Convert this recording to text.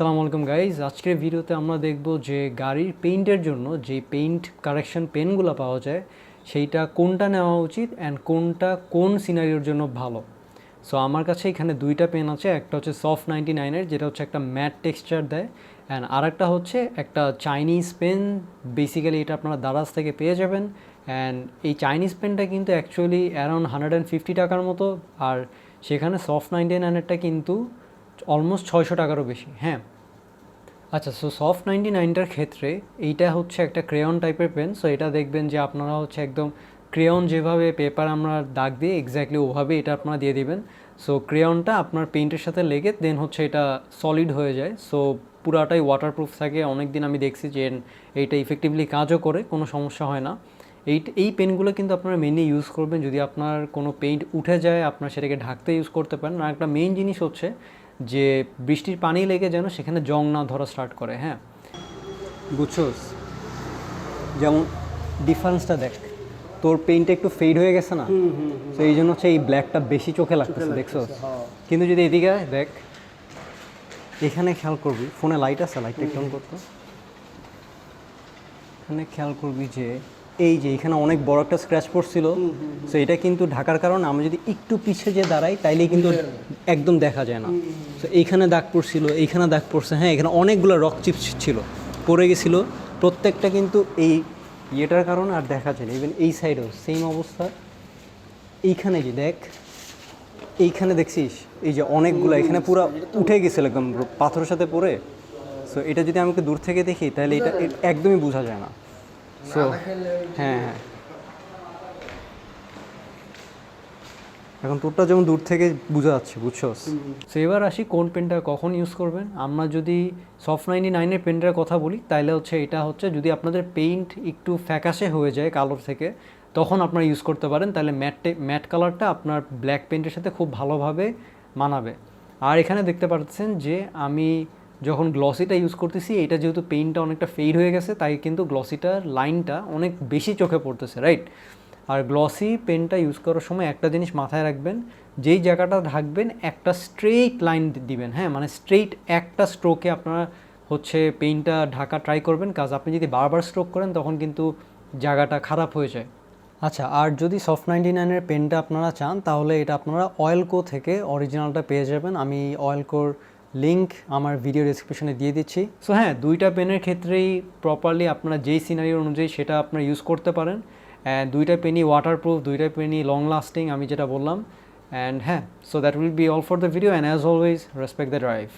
আসসালামু আলাইকুম গাইজ, আজকের ভিডিওতে আমরা দেখব যে গাড়ির পেইন্টের জন্য যে পেইন্ট কারেকশন পেনগুলো পাওয়া যায় সেইটা কোনটা নেওয়া উচিত অ্যান্ড কোনটা কোন সিনারিওর জন্য ভালো। সো আমার কাছে এখানে দুইটা পেন আছে, একটা হচ্ছে সফট 99-এর যেটা হচ্ছে একটা ম্যাট টেক্সচার দেয়, অ্যান্ড আরেকটা হচ্ছে একটা চাইনিজ পেন। বেসিক্যালি এটা আপনারা দারাজ থেকে পেয়ে যাবেন। অ্যান্ড এই চাইনিজ পেনটা কিন্তু অ্যাকচুয়ালি অ্যারাউন্ড 150 টাকার মতো, আর সেখানে সফট 99-এরটা কিন্তু অলমোস্ট 600 টাকারও বেশি। হ্যাঁ, আচ্ছা, সো সফট 99টার ক্ষেত্রে এইটা হচ্ছে একটা ক্রেয়ন টাইপের পেন। সো এটা দেখবেন যে আপনারা হচ্ছে একদম ক্রেয়ন যেভাবে পেপার আমরা দাগ দিই এক্স্যাক্টলি ওভাবে এটা আপনারা দিয়ে দিবেন। সো ক্রেয়নটা আপনার পেইন্টের সাথে লেগে দেন হচ্ছে এটা সলিড হয়ে যায়। সো পুরাটাই ওয়াটারপ্রুফ থাকে। অনেক দিন আমি দেখছি যে এইটা ইফেক্টিভলি কাজও করে, কোনো সমস্যা হয় না। এই পেনগুলো কিন্তু আপনারা মেনলি ইউজ করবেন যদি আপনার কোনো পেইন্ট উঠে যায়, আপনার সেটাকে ঢাকতে ইউজ করতে পারেন। আর একটা মেইন জিনিস হচ্ছে যে বৃষ্টির পানি লেগে যেন সেখানে জং না ধরা স্টার্ট করে। হ্যাঁ, বুঝছোস? যেমন ডিফারেন্সটা দেখ, তোর পেইন্টটা একটু ফেড হয়ে গেছে না, তো এই জন্য হচ্ছে এই ব্ল্যাকটা বেশি চোখে লাগতেছে, দেখছোস? কিন্তু যদি এদিকে দেখ, এখানে খেয়াল করবি, ফোনে লাইট আছে, লাইটটা একটু অন করতো, এখানে খেয়াল করবি যে এই যে এখানে অনেক বড় একটা স্ক্র্যাচ পড়ছিল। সো এটা কিন্তু ঢাকার কারণে আমি যদি একটু পিছিয়ে যে দাঁড়াই তাইলেই কিন্তু একদম দেখা যায় না। সো এইখানে দাগ পড়ছিল, এইখানে দাগ পড়ছে, হ্যাঁ এখানে অনেকগুলো রক চিপস ছিল, পড়ে গেছিলো প্রত্যেকটা, কিন্তু এই ইয়েটার কারণে আর দেখা যায় না। ইভেন এই সাইডেও সেম অবস্থা। এইখানে যে দেখ, এইখানে দেখছিস এই যে অনেকগুলো এখানে পুরো উঠে গেছিলো একদম পাথরের সাথে পড়ে। সো এটা যদি আমাকে দূর থেকে দেখি তাহলে এটা একদমই বোঝা যায় না। সো হ্যাঁ, এখন তোরটা যেমন দূর থেকে বোঝা যাচ্ছে, বুঝছস? সো এবার আসি কোন পেনটা কখন ইউজ করবেন। আমরা যদি সফট 99-এর পেনটার কথা বলি তাহলে হচ্ছে এটা হচ্ছে যদি আপনাদের পেইন্ট একটু ফ্যাকাশে হয়ে যায় কালোর থেকে, তখন আপনারা ইউজ করতে পারেন। তাহলে ম্যাট কালারটা আপনার ব্ল্যাক পেইন্টের সাথে খুব ভালোভাবে মানাবে। আর এখানে দেখতে পাচ্ছেন যে আমি যখন গ্লসিটা ইউজ করতেছি, এটা যেহেতু পেইন্টটা অনেকটা ফেড হয়ে গেছে তাই কিন্তু গ্লসিটার লাইনটা অনেক বেশি চোখে পড়তেছে, রাইট? আর গ্লসি পেনটা ইউজ করার সময় একটা জিনিস মাথায় রাখবেন, যেই জায়গাটা ঢাকবেন একটা স্ট্রেইট লাইন দিবেন। হ্যাঁ, মানে স্ট্রেইট একটা স্ট্রোকে আপনারা হচ্ছে পেইন্টটা ঢাকা ট্রাই করবেন, কাজ আপনি যদি বারবার স্ট্রোক করেন তখন কিন্তু জায়গাটা খারাপ হয়ে যায়। আচ্ছা, আর যদি সফট 99-এর পেনটা আপনারা চান তাহলে এটা আপনারা অয়েলকো থেকে অরিজিনালটা পেয়ে যাবেন। আমি অয়েলকোর লিঙ্ক আমার ভিডিও ডেসক্রিপশনে দিয়ে দিচ্ছি। সো হ্যাঁ, দুইটা পেনের ক্ষেত্রেই প্রপারলি আপনারা যেই সিনারিও অনুযায়ী সেটা আপনারা ইউজ করতে পারেন। অ্যান্ড দুইটা পেনই ওয়াটারপ্রুফ, দুইটা পেনই লং লাস্টিং, আমি যেটা বললাম। অ্যান্ড হ্যাঁ, so that will be all for the video, and as always respect the drive.